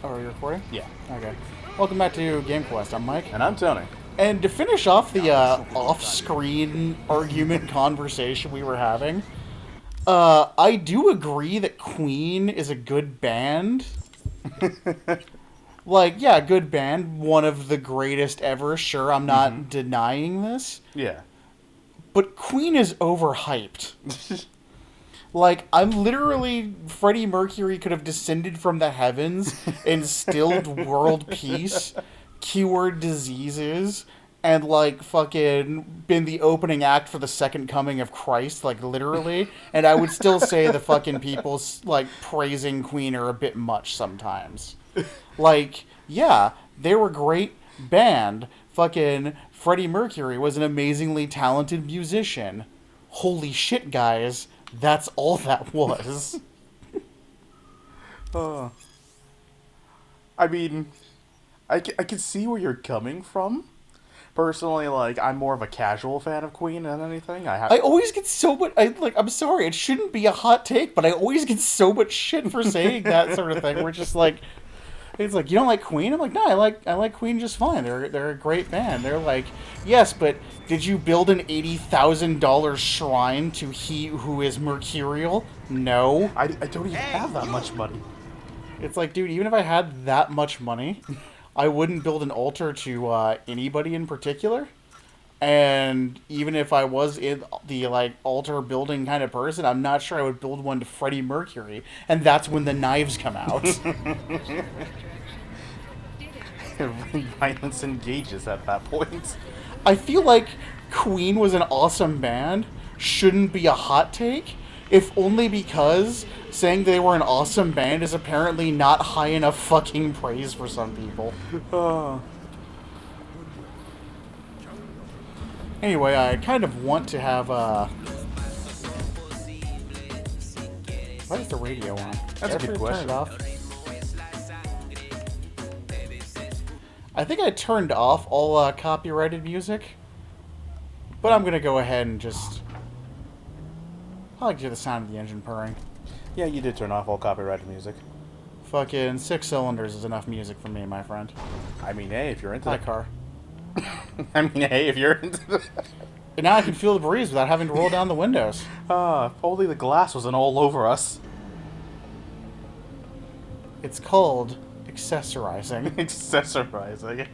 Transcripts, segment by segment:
Oh, are you recording? Yeah. Okay. Welcome back to Game Quest. I'm Mike. And I'm Tony. And to finish off the off-screen argument conversation we were having, I do agree that Queen is a good band. Like, yeah, good band, one of the greatest ever. Sure, I'm not denying this. Yeah. But Queen is overhyped. Like, I'm literally... Freddie Mercury could have descended from the heavens, instilled world peace, cured diseases, and, like, fucking been the opening act for the second coming of Christ, like, literally. And I would still say the fucking people, like, praising Queen are a bit much sometimes. Like, yeah, they were a great band. Fucking Freddie Mercury was an amazingly talented musician. Holy shit, guys. That's all that was. I mean, I can see where you're coming from. Personally, like, I'm more of a casual fan of Queen than anything. I always get so much... I'm sorry, it shouldn't be a hot take, but I always get so much shit for saying that sort of thing. We're just like... It's like, you don't like Queen? I'm like, no, I like Queen just fine. They're a great band. They're like, yes, but did you build an $80,000 shrine to he who is mercurial? No. I don't even have that much money. It's like, dude, even if I had that much money, I wouldn't build an altar to anybody in particular. And even if I was in the, like, altar building kind of person, I'm not sure I would build one to Freddie Mercury. And that's when the knives come out. Violence engages at that point. I feel like Queen was an awesome band shouldn't be a hot take, if only because saying they were an awesome band is apparently not high enough fucking praise for some people. Anyway, I kind of want to have why is the radio on? That's a good question. Turn it off? I think I turned off all copyrighted music, but I'm gonna go ahead and just... I like to hear the sound of the engine purring. Yeah, you did turn off all copyrighted music. Fucking 6 cylinders is enough music for me, my friend. I mean, hey, if you're into Hi, car. I mean, hey, if you're into And now I can feel the breeze without having to roll down the windows. if only the glass wasn't all over us. It's called accessorizing. Accessorizing.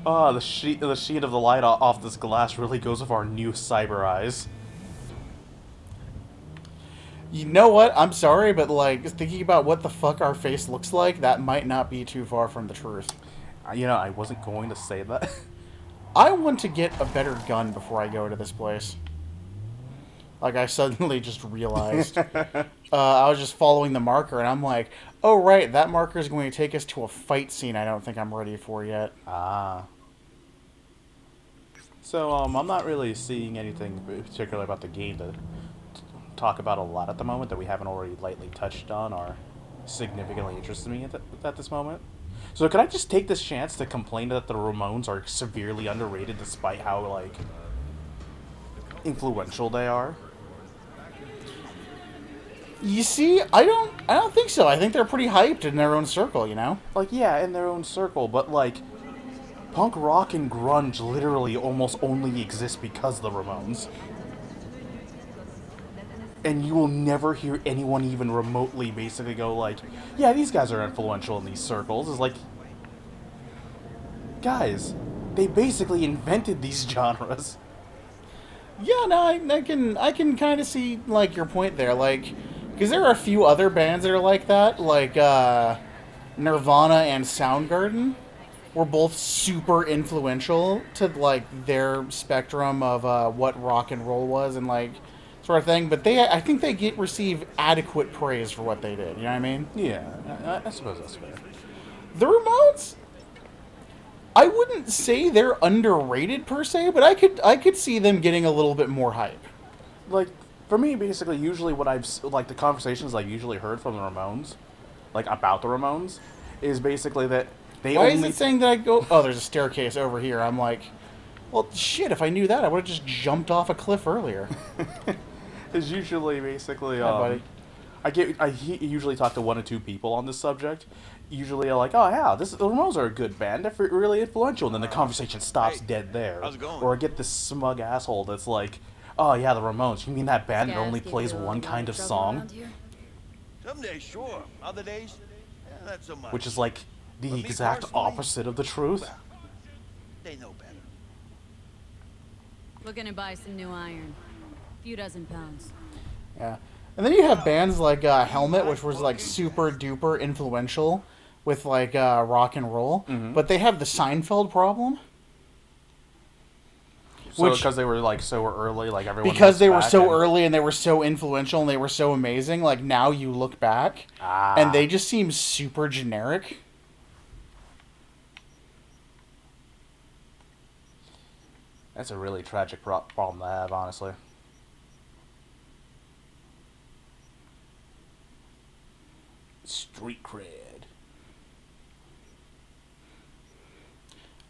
The sheen of the light off this glass really goes with our new cyber eyes. You know what? I'm sorry, but, like, thinking about what the fuck our face looks like, that might not be too far from the truth. You know, I wasn't going to say that. I want to get a better gun before I go to this place. Like, I suddenly just realized. I was just following the marker, and I'm like, oh, right, that marker is going to take us to a fight scene I don't think I'm ready for yet. Ah. So, I'm not really seeing anything particular about the game to talk about a lot at the moment that we haven't already lightly touched on or significantly interested me at this moment. So could I just take this chance to complain that the Ramones are severely underrated despite how, like, influential they are? You see, I don't think so. I think they're pretty hyped in their own circle, you know? Like, yeah, in their own circle, but, like, punk rock and grunge literally almost only exist because of the Ramones. And you will never hear anyone even remotely basically go like, yeah, these guys are influential in these circles. It's like, guys, they basically invented these genres. Yeah, no, I can kind of see, like, your point there. Like, because there are a few other bands that are like that. Like, Nirvana and Soundgarden were both super influential to, like, their spectrum of what rock and roll was and, like, sort of thing, but I think they receive adequate praise for what they did. You know what I mean? Yeah, I suppose that's fair. The Ramones, I wouldn't say they're underrated per se, but I could see them getting a little bit more hype. Like, for me, basically, usually what the conversations I've usually heard from the Ramones, like, about the Ramones, is basically that they Why only... is it saying that I go... Oh, there's a staircase over here. I'm like, well, shit, if I knew that, I would have just jumped off a cliff earlier. Is usually basically, Hi, buddy. Usually talk to 1 or 2 people on this subject. Usually, I'm like, oh yeah, the Ramones are a good band. They're really influential. And then the conversation stops dead there. how's it going? Or I get this smug asshole that's like, oh yeah, the Ramones. You mean that band that Scavs only give plays you a one lot kind of trouble song? around here? Some days, sure. Other days, not so much. Which is like the But me exact personally, opposite of the truth. well, they know better. Looking to buy some new iron. Few dozen pounds. Yeah. And then you have bands like Helmet, which was like super duper influential with like rock and roll, but they have the Seinfeld problem. So because they were like so early, like everyone. Because they were looks so back and- early and they were so influential and they were so amazing, like now you look back and they just seem super generic. That's a really tragic problem to have, honestly. Street cred.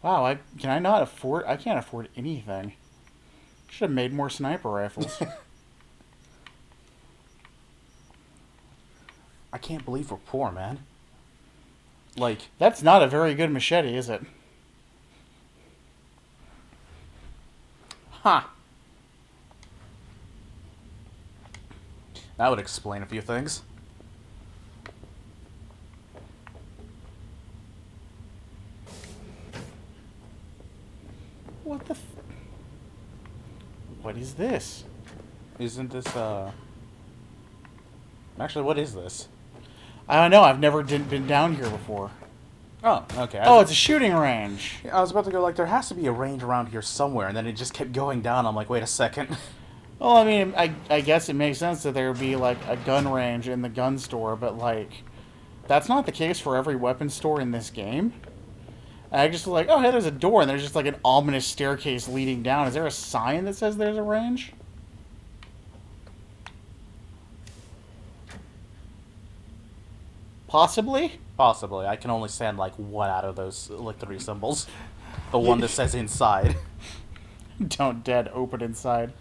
Wow, I can't afford anything. Should have made more sniper rifles. I can't believe we're poor, man. Like, That's not a very good machete, is it? huh. That would explain a few things. What the What is this? Isn't this, Actually, what is this? I don't know, I've never been down here before. Oh, okay. Oh, it's a shooting range. I was about to go, like, there has to be a range around here somewhere, and then it just kept going down. I'm like, wait a second. Well, I mean, I guess it makes sense that there would be, like, a gun range in the gun store, but, like, that's not the case for every weapon store in this game. And I just like, oh, hey, there's a door, and there's just, like, an ominous staircase leading down. Is there a sign that says there's a range? Possibly? Possibly. I can only stand, like, one out of those, like, 3 symbols. The one that says inside. Don't dead, open inside.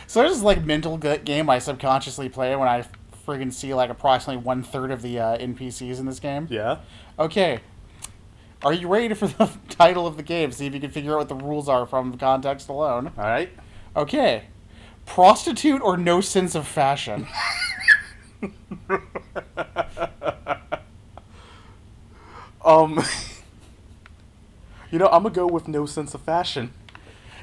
So there's this, like, mental game I subconsciously play when I friggin' see, like, approximately 1/3 of the NPCs in this game. Yeah? Okay. Are you ready for the title of the game? See if you can figure out what the rules are from the context alone. Alright. Okay. Prostitute or no sense of fashion? You know, I'm gonna go with no sense of fashion.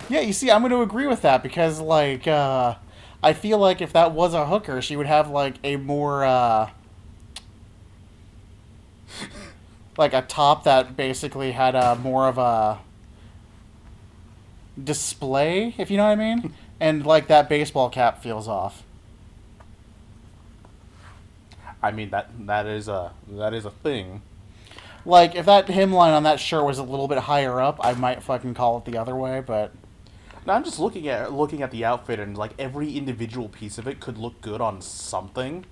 Yeah, you see, I'm going to agree with that because, like, I feel like if that was a hooker, she would have, like, a more, like, a top that basically had a more of a display, if you know what I mean? And, like, that baseball cap feels off. I mean, that is a thing. Like, if that hemline on that shirt was a little bit higher up, I might fucking call it the other way, but... Now, I'm just looking at the outfit, and, like, every individual piece of it could look good on something,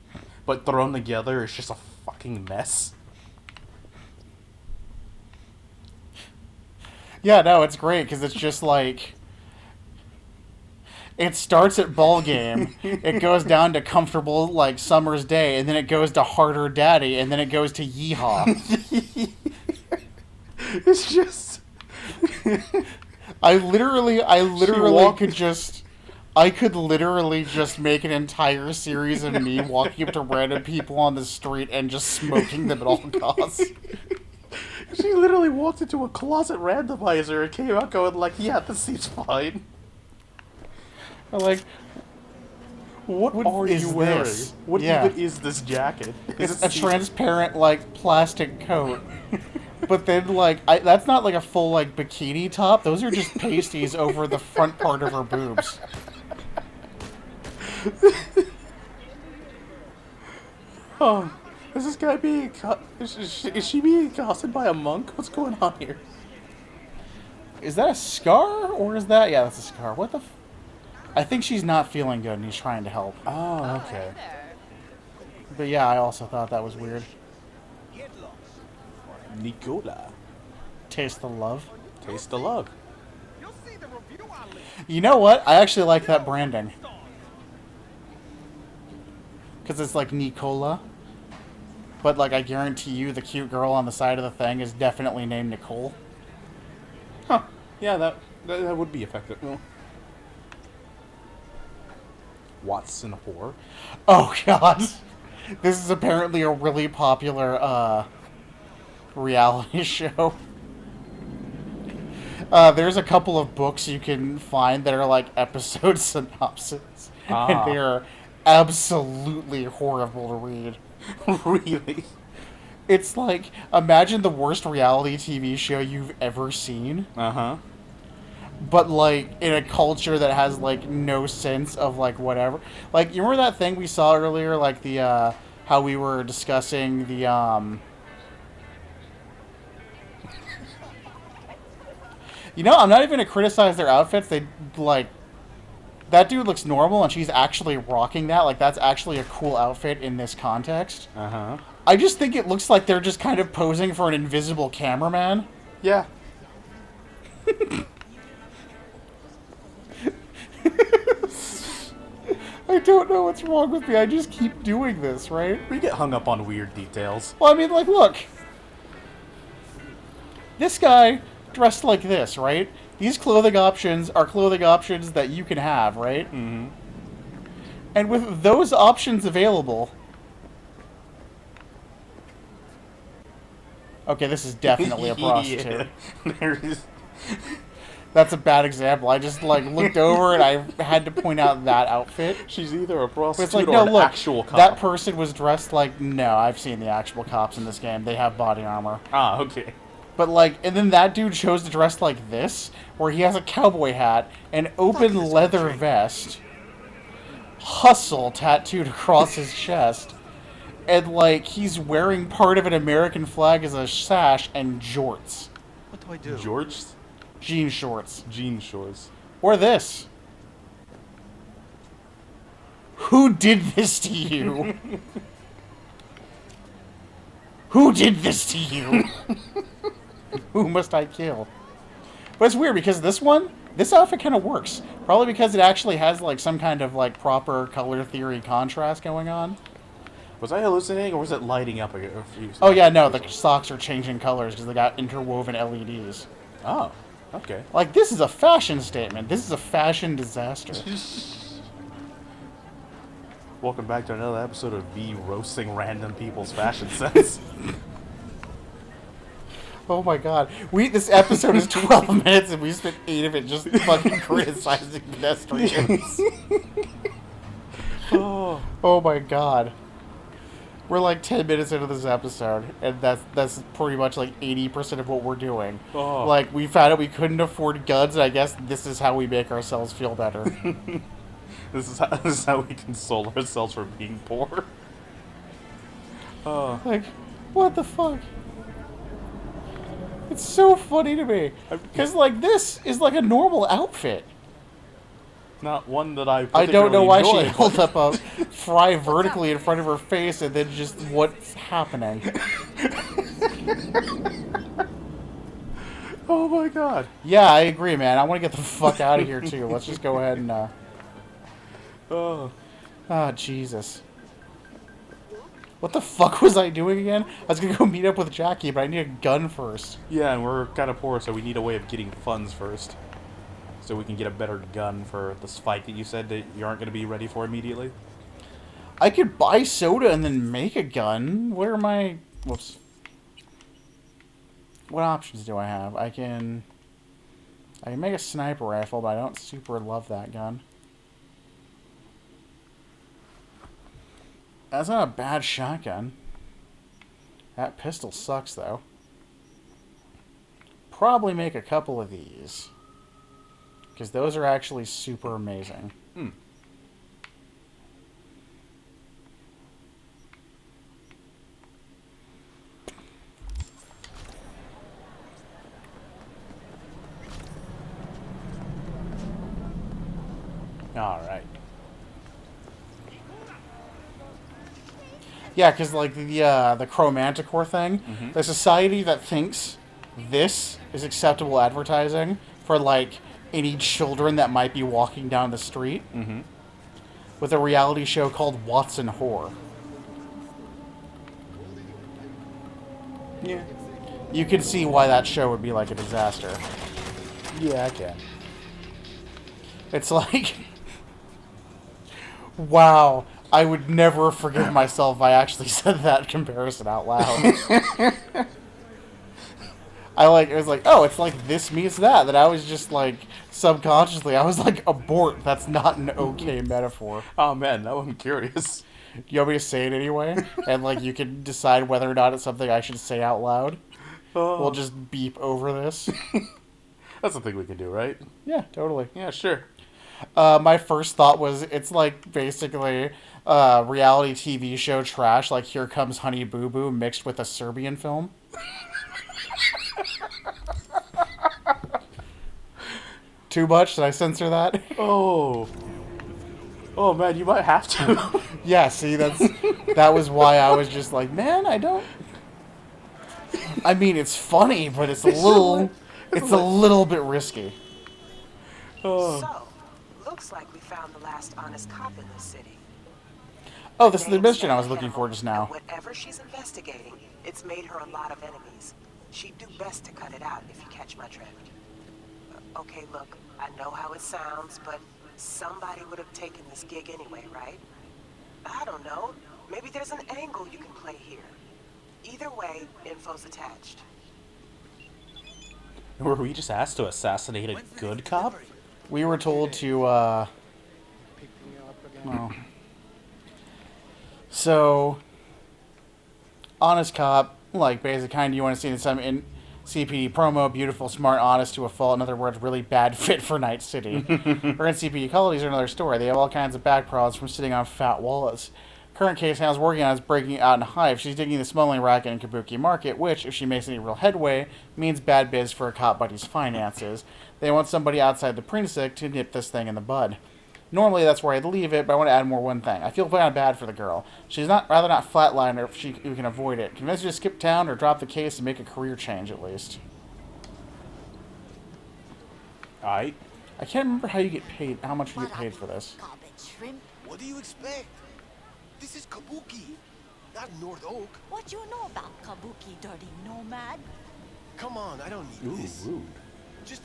but thrown together, it's just a fucking mess. Yeah, no, it's great, because it's just, like... It starts at ball game, it goes down to comfortable, like, summer's day, and then it goes to harder daddy, and then it goes to yeehaw. It's just... I literally could literally just make an entire series of me walking up to random people on the street and just smoking them at all costs. She literally walked into a closet randomizer and came out going like, yeah, this seems fine. Like, What are is you wearing? this? What Yeah. even is this jacket? Is it's it a transparent, like, plastic coat. But then, like, that's not, like, a full, like, bikini top. Those are just pasties over the front part of her boobs. Oh, is this guy being... Is she being accosted by a monk? What's going on here? Is that a scar, or is that... Yeah, that's a scar. What the I think she's not feeling good, and he's trying to help. Oh, okay. But yeah, I also thought that was weird. Nicola. Taste the love. Taste the love. You know what? I actually like that branding. because it's like Nicola. But like I guarantee you, the cute girl on the side of the thing is definitely named Nicole. Huh. Yeah, that would be effective. Well, Watson Whore. Oh god, this is apparently a really popular reality show. There's a couple of books you can find that are like episode synopses, and they are absolutely horrible to read. Really? It's like, imagine the worst reality TV show you've ever seen, Uh-huh. but like in a culture that has like no sense of like whatever. Like, you remember that thing we saw earlier, like the how we were discussing the You know, I'm not even gonna criticize their outfits. They like that dude looks normal, and she's actually rocking that. Like, that's actually a cool outfit in this context. Uh-huh. I just think it looks like they're just kind of posing for an invisible cameraman. Yeah. I don't know what's wrong with me. I just keep doing this, right? We get hung up on weird details. Well, I mean, like, look. This guy dressed like this, right? These clothing options are clothing options that you can have, right? Mm-hmm. And with those options available... Okay, this is definitely a prostitute. There's... That's a bad example. I just, like, looked over and I had to point out that outfit. She's either a But prostitute it's like, or no, an look, actual cop. that person was dressed like... No, I've seen the actual cops in this game. They have body armor. Ah, okay. But, like, and then that dude chose to dress like this, where he has a cowboy hat, an open leather vest, hustle tattooed across his chest, and, like, he's wearing part of an American flag as a sash and jorts. What do I do? George? Jean shorts. Jean shorts. Or this. Who did this to you? Who did this to you? Who must I kill? But it's weird because this outfit kind of works. Probably because it actually has like some kind of like proper color theory contrast going on. Was I hallucinating or was it lighting up a few? Oh yeah, no, the socks are changing colors because they got interwoven LEDs. Oh, okay. Like, this is a fashion statement. This is a fashion disaster. Welcome back to another episode of V roasting random people's fashion sense. Oh my god. This episode is 12 minutes and we spent 8 of it just fucking criticizing pedestrians. Oh my god. We're like 10 minutes into this episode, and that's pretty much like 80% of what we're doing. Oh. Like, we found out we couldn't afford guns, and I guess this is how we make ourselves feel better. This is how we console ourselves for being poor. Oh. Like, what the fuck? It's so funny to me. Because, like, this is like a normal outfit. Not one that I I don't know why enjoy, she held up a fry vertically in front of her face and then just what's happening. Oh my god. Yeah, I agree, man. I want to get the fuck out of here, too. Let's just go ahead and, Oh. Ah, Jesus. What the fuck was I doing again? I was gonna go meet up with Jackie, but I need a gun first. Yeah, and we're kind of poor, so we need a way of getting funds first. So we can get a better gun for this fight that you said that you aren't going to be ready for immediately. I could buy soda and then make a gun. Where are my... Whoops. What options do I have? I can make a sniper rifle, but I don't super love that gun. That's not a bad shotgun. That pistol sucks, though. Probably make a couple of these. Because those are actually super amazing. Hmm. All right. Yeah, because like the Chromanticore thing, the society that thinks this is acceptable advertising for like any children that might be walking down the street with a reality show called Watson Whore. Yeah. You can see why that show would be like a disaster. Yeah, I can. It's like... Wow. I would never forgive myself if I actually said that comparison out loud. It was like, oh, it's like this meets that. That I was just like, subconsciously, I was like, abort. That's not an okay metaphor. Oh man, now I'm curious. You want me to say it anyway? And like, you can decide whether or not it's something I should say out loud. Oh. We'll just beep over this. That's the thing we can do, right? Yeah, totally. Yeah, sure. My first thought was, it's like basically reality TV show trash, like Here Comes Honey Boo Boo mixed with a Serbian film. Too much? Did I censor that? Oh. Oh man, you might have to. Yeah, see, that was why I was just like, man, I don't... I mean, it's funny, but it's a little bit risky. Oh. So, looks like we found the last honest cop in this city. Oh, this is the mission I was looking for just now. Whatever she's investigating, it's made her a lot of enemies. She'd do best to cut it out if you catch my drift. Okay, look, I know how it sounds, but somebody would have taken this gig anyway, right? I don't know. Maybe there's an angle you can play here. Either way, info's attached. Were we just asked to assassinate a good cop? We were told to, well. So, honest cop, like, basic kind you want to see in some CPD promo, beautiful, smart, honest to a fault. In other words, really bad fit for Night City. Her NCPD qualities are another story. They have all kinds of back problems from sitting on fat wallets. Current case Hannah's working on is breaking out in Hive. She's digging the smuggling racket in Kabuki Market, which, if she makes any real headway, means bad biz for a cop buddy's finances. They want somebody outside the precinct to nip this thing in the bud. Normally, that's where I'd leave it, but I want to add one thing. I feel kind of bad for the girl. She's rather not flatline her if you can avoid it. Convince her to skip town or drop the case and make a career change, at least. Alright. I can't remember how you get paid, how much you get paid for this. What do you expect? This is Kabuki, not North Oak. What you know about Kabuki, dirty nomad? Come on, I don't need Ooh, this. rude. Just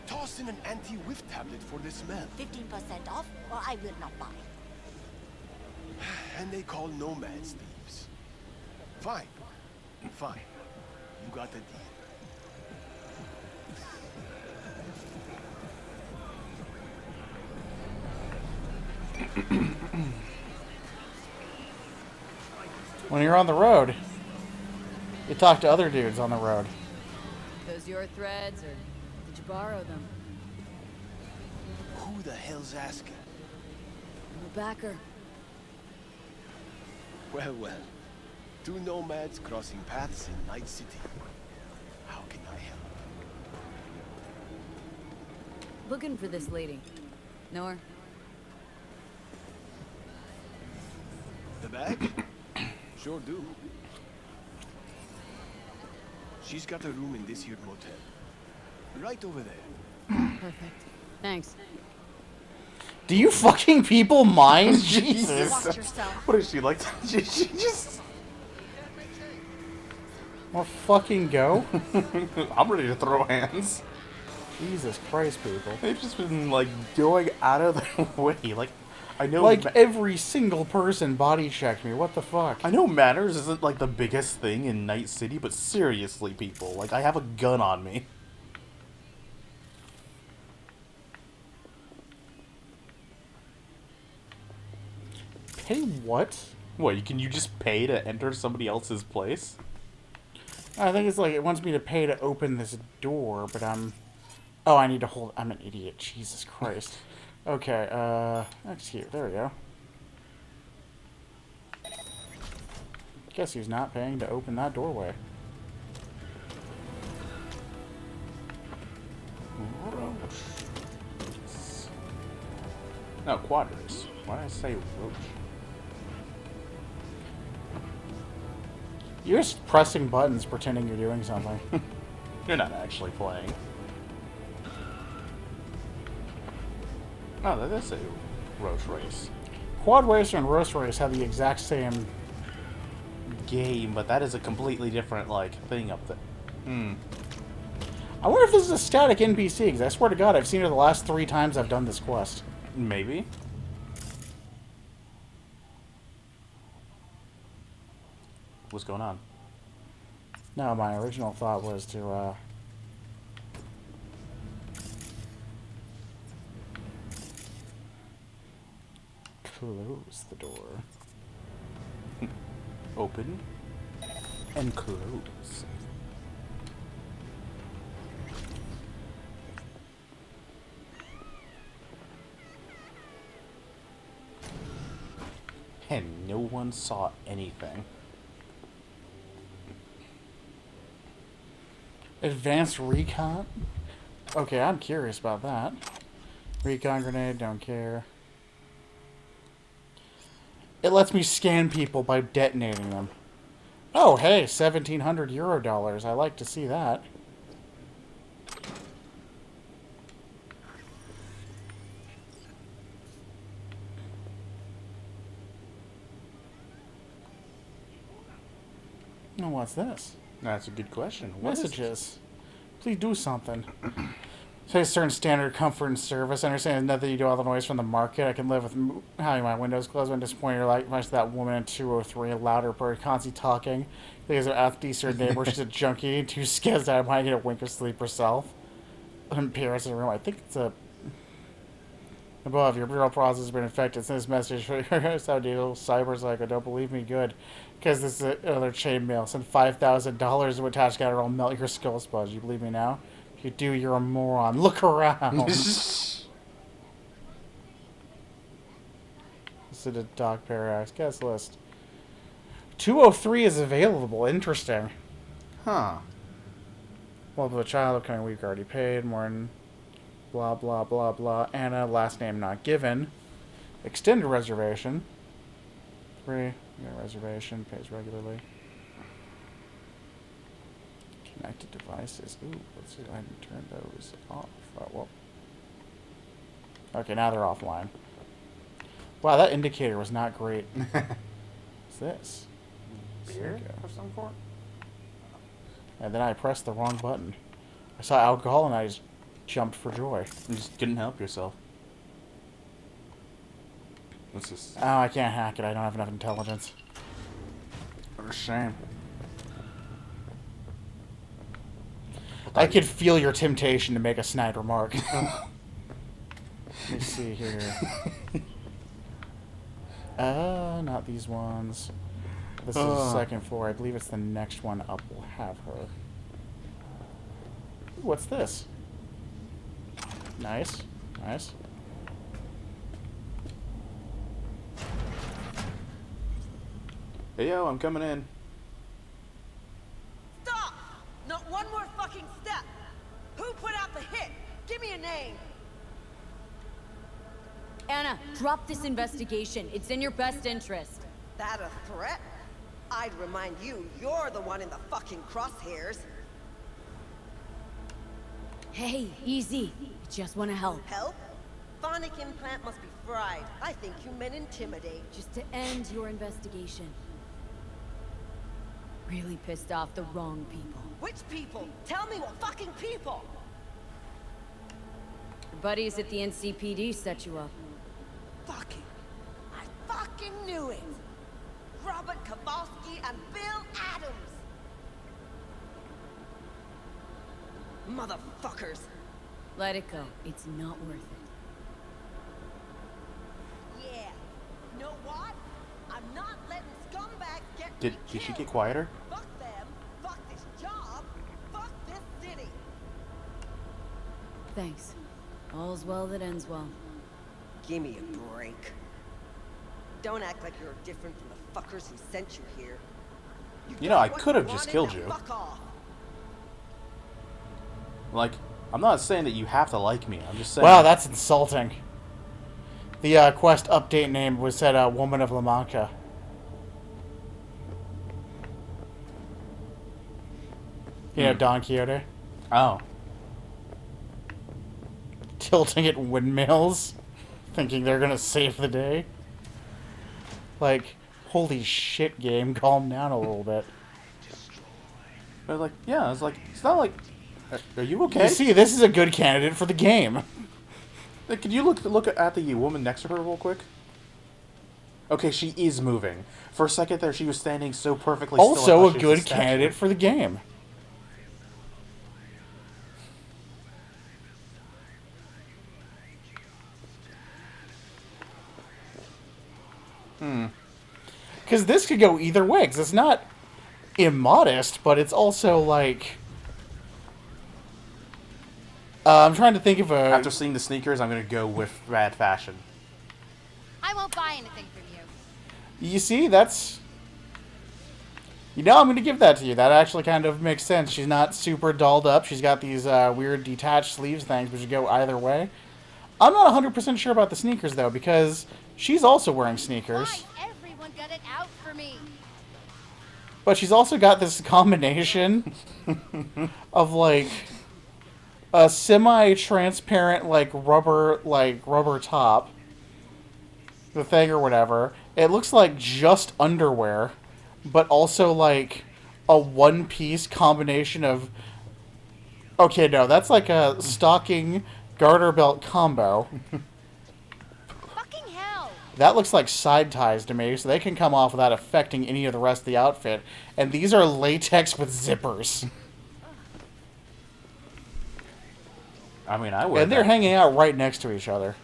toss in an anti-whiff tablet for the smell. 15% off, or I will not buy. And they call nomads thieves. Fine. Fine. You got the deal. When you're on the road, you talk to other dudes on the road. Those your threads, or did you borrow them? Who the hell's asking? I'm a backer. Well, well. Two nomads crossing paths in Night City. How can I help? Looking for this lady. Know her? The bag? Sure do. She's got a room in this here motel. Right over there. Perfect. Thanks. Do you fucking people mind? Jesus. Watch yourself. What is she like? She just... More fucking go? I'm ready to throw hands. Jesus Christ, people. They've just been, like, going out of their way. Like, I know... Like, every single person body checked me. What the fuck? I know manners isn't, like, the biggest thing in Night City, but seriously, people. Like, I have a gun on me. Pay what? What, can you just pay to enter somebody else's place? I think it's like it wants me to pay to open this door, but I'm... Oh, I need to hold... I'm an idiot. Jesus Christ. Okay, that's cute. There we go. Guess he's not paying to open that doorway. No, quadrants. Why did I say roach? You're just pressing buttons pretending you're doing something. You're not actually playing. Oh, that does say Roach Race Quad Racer and Roast Race have the exact same. game, but that is a completely different like thing up there. I wonder if this is a static NPC, because I swear to God, I've seen it the last 3 times I've done this quest. Maybe. What's going on? No, my original thought was to, close the door. Open and close. And no one saw anything. Advanced recon? Okay, I'm curious about that. Recon grenade, don't care. It lets me scan people by detonating them. Oh, hey, 1,700 Euro dollars. I like to see that. Oh, what's this? That's a good question. What is it? Messages. Please do something. Say certain standard comfort and service. I understand that you do all the noise from the market. I can live with having my windows closed when disappointed like much that woman in 203, a louder bird, constantly talking. Because her atheist neighbor, she's a junkie, too scared that I might get a wink of sleep herself. Appearance in the room. I think it's a... Above, your bureau process has been infected. Send this message for how deal Cyber's like, I don't believe me, good. Because this is another chain mail. Send $5,000 to attach counter, I'll melt your skull sponge. You believe me now? If you do, you're a moron. Look around. This is a Doc Paradox. Guest list. 203 is available. Interesting. Huh. Well, the child upcoming week already paid. More than blah, blah, blah, blah. Anna, last name not given. Extended reservation. 3. Yeah, reservation. Pays regularly. Connected devices. Ooh, let's see if I can turn those off. Oh, well. Okay, now they're offline. Wow, that indicator was not great. What's this? Beer Sicko. of some sort? And then I pressed the wrong button. I saw alcohol and I just jumped for joy. You just couldn't help yourself. What's this? Oh, I can't hack it. I don't have enough intelligence. What a shame. I could feel your temptation to make a snide remark. Let me see here. Not these ones. This is the second floor. I believe it's the next one up. We'll have her. Ooh, what's this? Nice. Nice. Hey, yo, I'm coming in. Stop! Not one more fucking step! Who put out the hit? Give me a name! Anna, drop this investigation. It's in your best interest. That a threat? I'd remind you, you're the one in the fucking crosshairs. Hey, easy. I just want to help. Help? Phonic implant must be fried. I think you meant intimidate. Just to end your investigation. Really pissed off the wrong people. Which people? Tell me what fucking people! Your buddies at the NCPD set you up. Fucking... I fucking knew it! Robert Kowalski and Bill Adams! Motherfuckers! Let it go. It's not worth it. Yeah. You know what? I'm not letting scumbags get Did me she get killed. quieter? Fuck them, fuck this job, fuck this city. Thanks. All's well that ends well. Give me a break. Don't act like you're different from the fuckers who sent you here. You know, I got what could have you just wanted, killed now you. Fuck off. Like, I'm not saying that you have to like me. I'm just saying. Wow, that's insulting. The quest update name was said Woman of La Mancha. You know Don Quixote? Oh. Tilting at windmills. thinking they're gonna save the day. Like, holy shit, game, calm down a little bit. But like, yeah, it's like, it's not like, are you okay? You see, this is a good candidate for the game. Like, could you look at the woman next to her real quick? Okay, she is moving. For a second there, she was standing so perfectly still. Also a good candidate for the game. Because this could go either way, because it's not immodest, but it's also like... I'm trying to think of a... After seeing the sneakers, I'm going to go with bad fashion. I won't buy anything from you. You see, that's... You know, I'm going to give that to you. That actually kind of makes sense. She's not super dolled up. She's got these weird detached sleeves things, which go either way. I'm not 100% sure about the sneakers, though, because she's also wearing sneakers. Why everyone got it out for me? But she's also got this combination of, like, a semi-transparent, like, rubber top. The thing or whatever. It looks like just underwear, but also, like, a one-piece combination of... Okay, no, that's like a stocking garter belt combo. Fucking hell! That looks like side ties to me, so they can come off without affecting any of the rest of the outfit. And these are latex with zippers. I mean, I would. And they're hanging out right next to each other.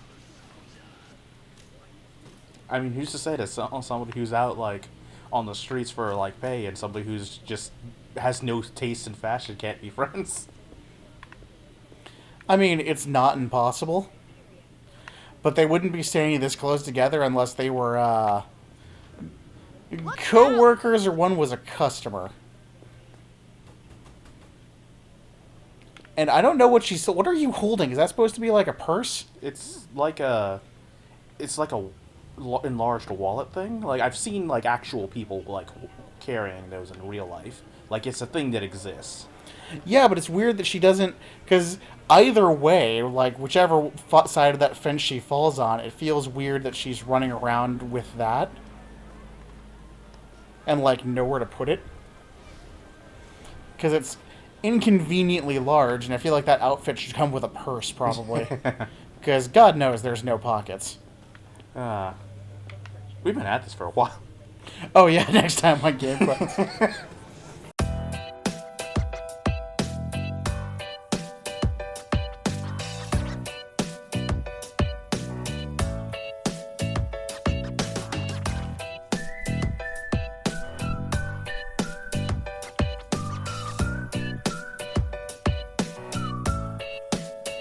I mean, who's to say that somebody who's out, like, on the streets for, like, pay and somebody who's just has no taste in fashion can't be friends? I mean, it's not impossible. But they wouldn't be standing this close together unless they were, co-workers or one was a customer. And I don't know what she's... What are you holding? Is that supposed to be like a purse? It's like a enlarged wallet thing. Like, I've seen, like, actual people, like, carrying those in real life. Like, it's a thing that exists. Yeah, but it's weird that she doesn't... Because either way, like, whichever side of that fence she falls on, it feels weird that she's running around with that. And, like, nowhere to put it. Because it's inconveniently large, and I feel like that outfit should come with a purse, probably. Because God knows there's no pockets. We've been at this for a while. Oh yeah, next time on Game Quest.